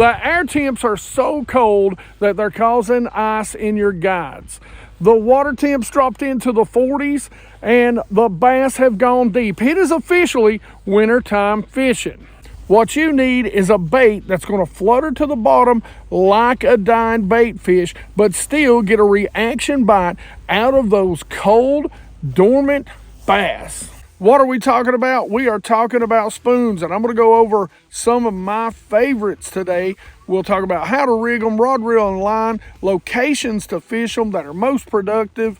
The air temps are so cold that they're causing ice in your guides. The water temps dropped into the 40s and the bass have gone deep. It is officially wintertime fishing. What you need is a bait that's going to flutter to the bottom like a dying bait fish, but still get a reaction bite out of those cold, dormant bass. What are we talking about? We are talking about spoons, and I'm going to go over some of my favorites today. We'll talk about how to rig them, rod, reel, and line, locations to fish them that are most productive,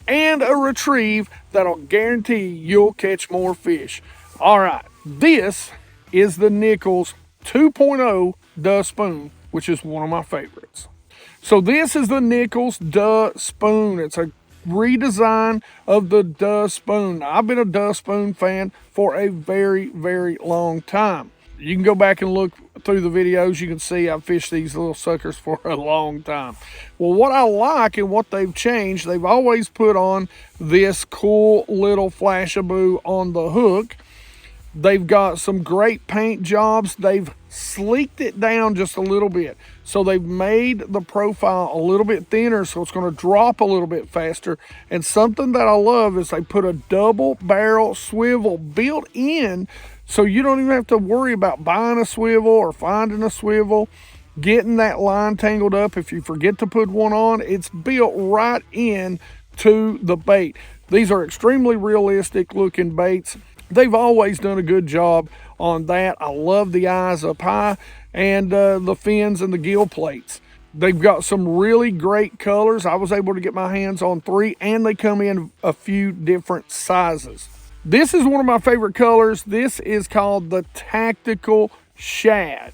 and a retrieve that'll guarantee you'll catch more fish. All right, this is the Nichols 2.0 Duh Spoon, which is one of my favorites. So this is the Nichols Duh Spoon. It's a redesign of the Duh Spoon. Now, I've been a Duh Spoon fan for a very, very long time. You can go back and look through the videos. You can see I've fished these little suckers for a long time. Well, what I like and what they've changed, they've always put on this cool little flashaboo on the hook. They've got some great paint jobs. They've sleeked it down just a little bit. So they've made the profile a little bit thinner, so it's going to drop a little bit faster. And something that I love is they put a double barrel swivel built in, so you don't even have to worry about buying a swivel or finding a swivel, getting that line tangled up. If you forget to put one on, it's built right in to the bait. These are extremely realistic looking baits. They've always done a good job on that. I love the eyes up high and the fins and the gill plates. They've got some really great colors. I was able to get my hands on 3, and they come in a few different sizes. This is one of my favorite colors. This is called the Tactical Shad.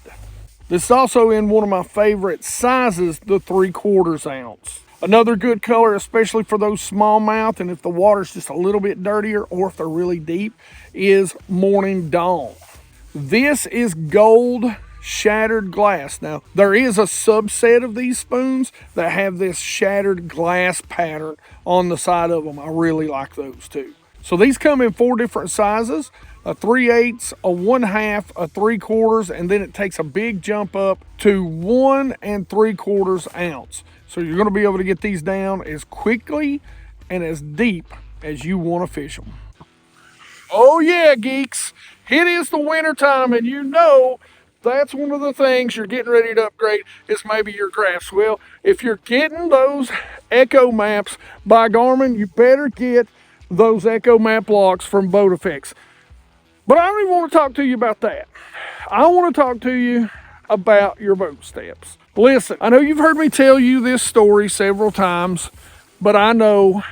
This is also in one of my favorite sizes, the 3/4 ounce. Another good color, especially for those smallmouth, and if the water's just a little bit dirtier or if they're really deep, is Morning Dawn. This is gold shattered glass. Now, there is a subset of these spoons that have this shattered glass pattern on the side of them. I really like those too. So these come in 4 different sizes: a 3/8, a 1/2, a 3/4, and then it takes a big jump up to 1 3/4 ounce. So you're going to be able to get these down as quickly and as deep as you want to fish them. Oh yeah, geeks, it is the winter time, and you know that's one of the things you're getting ready to upgrade is maybe your graphs. Well, if you're getting those Echo Maps by Garmin, you better get those Echo Map locks from Boat Effects. But I don't even want to talk to you about that. I want to talk to you about your boat steps. Listen, I know you've heard me tell you this story several times, but I know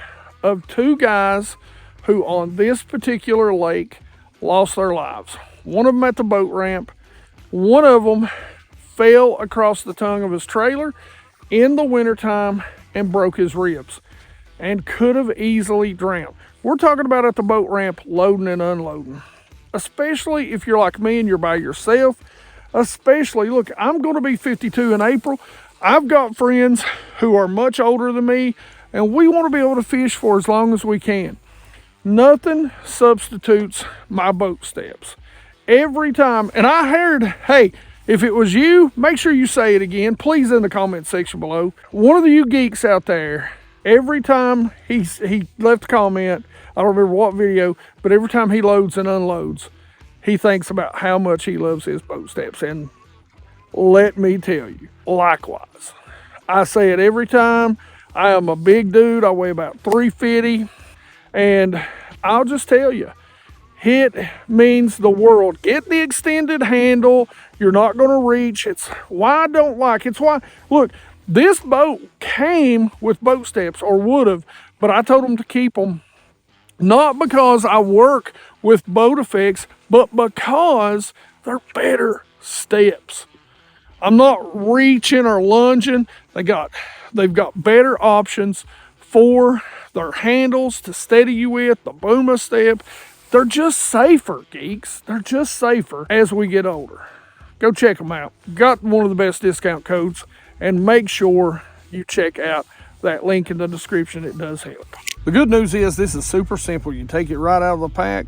of 2 guys who on this particular lake lost their lives. One of them at the boat ramp. One of them fell across the tongue of his trailer in the wintertime and broke his ribs and could have easily drowned. We're talking about at the boat ramp, loading and unloading. Especially if you're like me and you're by yourself. Especially, look, I'm going to be 52 in April. I've got friends who are much older than me, and we want to be able to fish for as long as we can. Nothing substitutes my boat steps. Every time, and I heard, hey, if it was you, make sure you say it again, please, in the comment section below. One of you geeks out there, every time he left a comment, I don't remember what video, but every time he loads and unloads, he thinks about how much he loves his boat steps. And let me tell you, likewise. I say it every time. I am a big dude. I weigh about 350. And I'll just tell you, it means the world. Get the extended handle. You're not going to reach. It's why I don't like. It's why, look, this boat came with boat steps, or would have, but I told them to keep them. Not because I work with Boat Effects, but because they're better steps. I'm not reaching or lunging. They've got better options for their handles to steady you with, the Boomer step. They're just safer, geeks. They're just safer as we get older. Go check them out. Got one of the best discount codes, and make sure you check out that link in the description. It does help. The good news is this is super simple. You take it right out of the pack,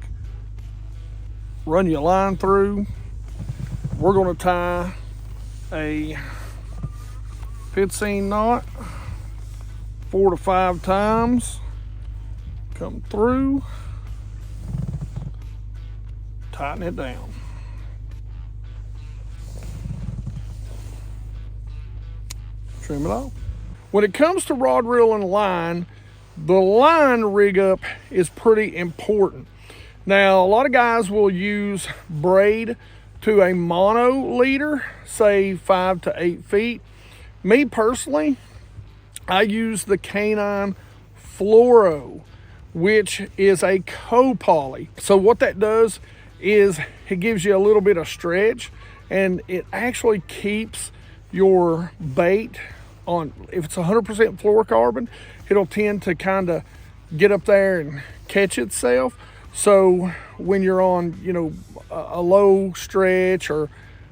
run your line through. We're going to tie a pit seam knot 4 to 5 times. Come through, tighten it down. Trim it off. When it comes to rod, reel, and line, the line rig up is pretty important. Now, a lot of guys will use braid to a mono leader, say 5 to 8 feet. Me personally, I use the Canine Fluoro, which is a co-poly. So what that does is it gives you a little bit of stretch, and it actually keeps your bait on. If it's 100% fluorocarbon, it'll tend to kind of get up there and catch itself. So when you're on, a low stretch or,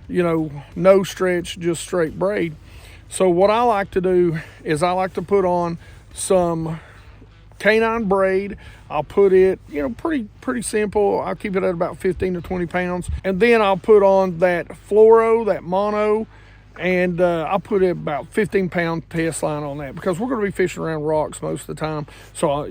no stretch, just straight braid. So what I like to do is I like to put on some Canine braid. I'll put it, pretty simple. I'll keep it at about 15 to 20 pounds. And then I'll put on that fluoro, that mono, and I'll put about 15-pound test line on that because we're going to be fishing around rocks most of the time. So,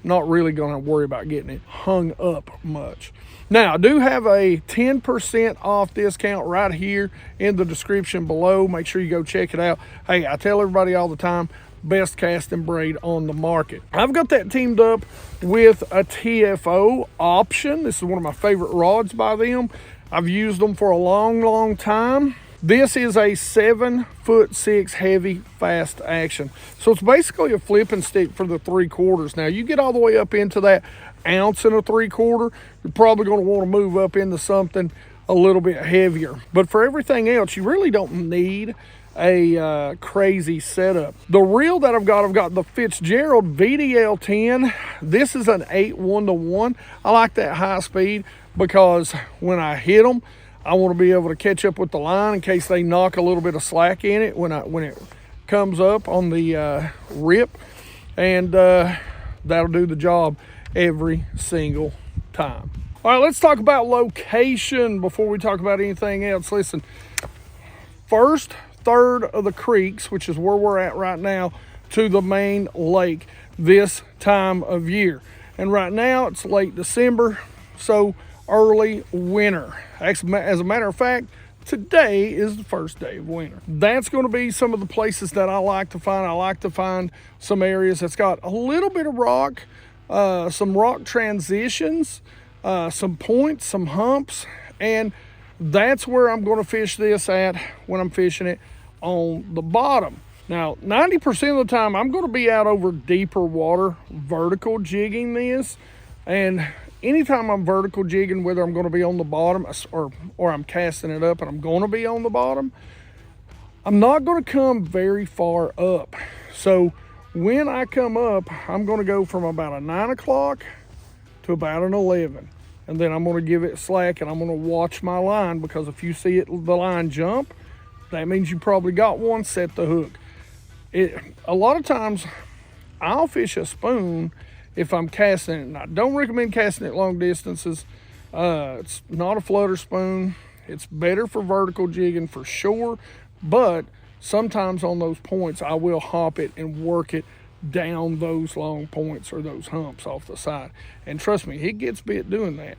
not really going to worry about getting it hung up much. Now, I do have a 10% off discount right here in the description below. Make sure you go check it out. Hey, I tell everybody all the time, best casting braid on the market. I've got that teamed up with a TFO option. This is one of my favorite rods by them. I've used them for a long time. This is a 7'6" heavy fast action. So it's basically a flipping stick for the 3/4. Now you get all the way up into that 1 3/4 ounce, you're probably going to want to move up into something a little bit heavier. But for everything else, you really don't need a crazy setup. The reel that I've got the Fitzgerald VDL10. This is an 8 1-to-1. I like that high speed because when I hit them, I want to be able to catch up with the line in case they knock a little bit of slack in it when it comes up on the rip, and that'll do the job every single time. All right, let's talk about location before we talk about anything else. Listen, first third of the creeks, which is where we're at right now, to the main lake this time of year. And right now it's late December, so early winter. As a matter of fact, today is the first day of winter. That's going to be some of the places that I like to find. I like to find some areas that's got a little bit of rock, some rock transitions, some points, some humps, and that's where I'm going to fish this at when I'm fishing it on the bottom. Now, 90% of the time, I'm going to be out over deeper water, vertical jigging this, and anytime I'm vertical jigging, whether I'm going to be on the bottom or I'm casting it up and I'm going to be on the bottom, I'm not going to come very far up. So when I come up, I'm going to go from about a 9 o'clock to about an 11. And then I'm going to give it slack and I'm going to watch my line, because if you see the line jump, that means you probably got one, set the hook. A lot of times I'll fish a spoon if I'm casting it, and I don't recommend casting it long distances. It's not a flutter spoon. It's better for vertical jigging for sure, but sometimes on those points I will hop it and work it down those long points or those humps off the side. And trust me, it gets bit doing that.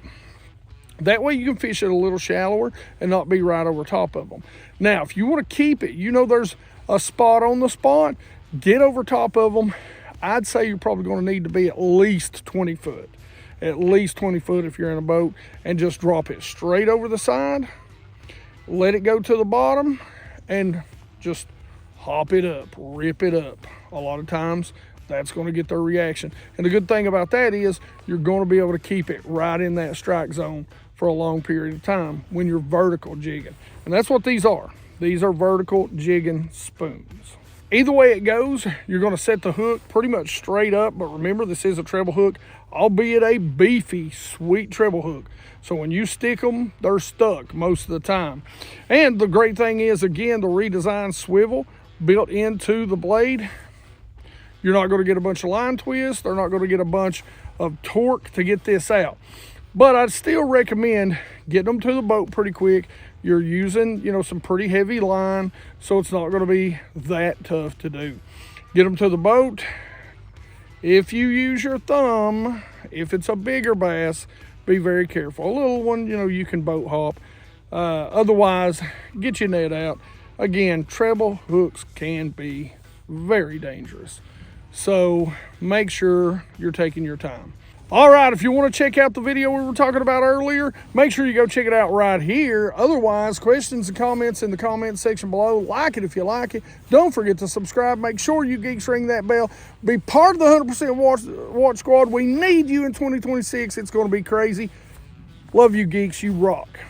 That way you can fish it a little shallower and not be right over top of them. Now, if you want to keep it, there's a spot on the spot, get over top of them. I'd say you're probably going to need to be at least 20 foot. At least 20 foot if you're in a boat, and just drop it straight over the side, let it go to the bottom, and just hop it up, rip it up. A lot of times that's going to get their reaction. And the good thing about that is you're going to be able to keep it right in that strike zone for a long period of time when you're vertical jigging. And that's what these are. These are vertical jigging spoons. Either way it goes, you're going to set the hook pretty much straight up. But remember, this is a treble hook, albeit a beefy, sweet treble hook. So when you stick them, they're stuck most of the time. And the great thing is, again, the redesigned swivel built into the blade. You're not going to get a bunch of line twists. They're not going to get a bunch of torque to get this out. But I'd still recommend getting them to the boat pretty quick, You're using, some pretty heavy line, so it's not going to be that tough to do. Get them to the boat. If you use your thumb, if it's a bigger bass, be very careful. A little one, you can boat hop. Otherwise, get your net out. Again, treble hooks can be very dangerous. So make sure you're taking your time. All right, if you want to check out the video we were talking about earlier, make sure you go check it out right here. Otherwise, questions and comments in the comment section below. Like it if you like it. Don't forget to subscribe. Make sure you geeks ring that bell. Be part of the 100% Watch Squad. We need you in 2026. It's going to be crazy. Love you, geeks. You rock.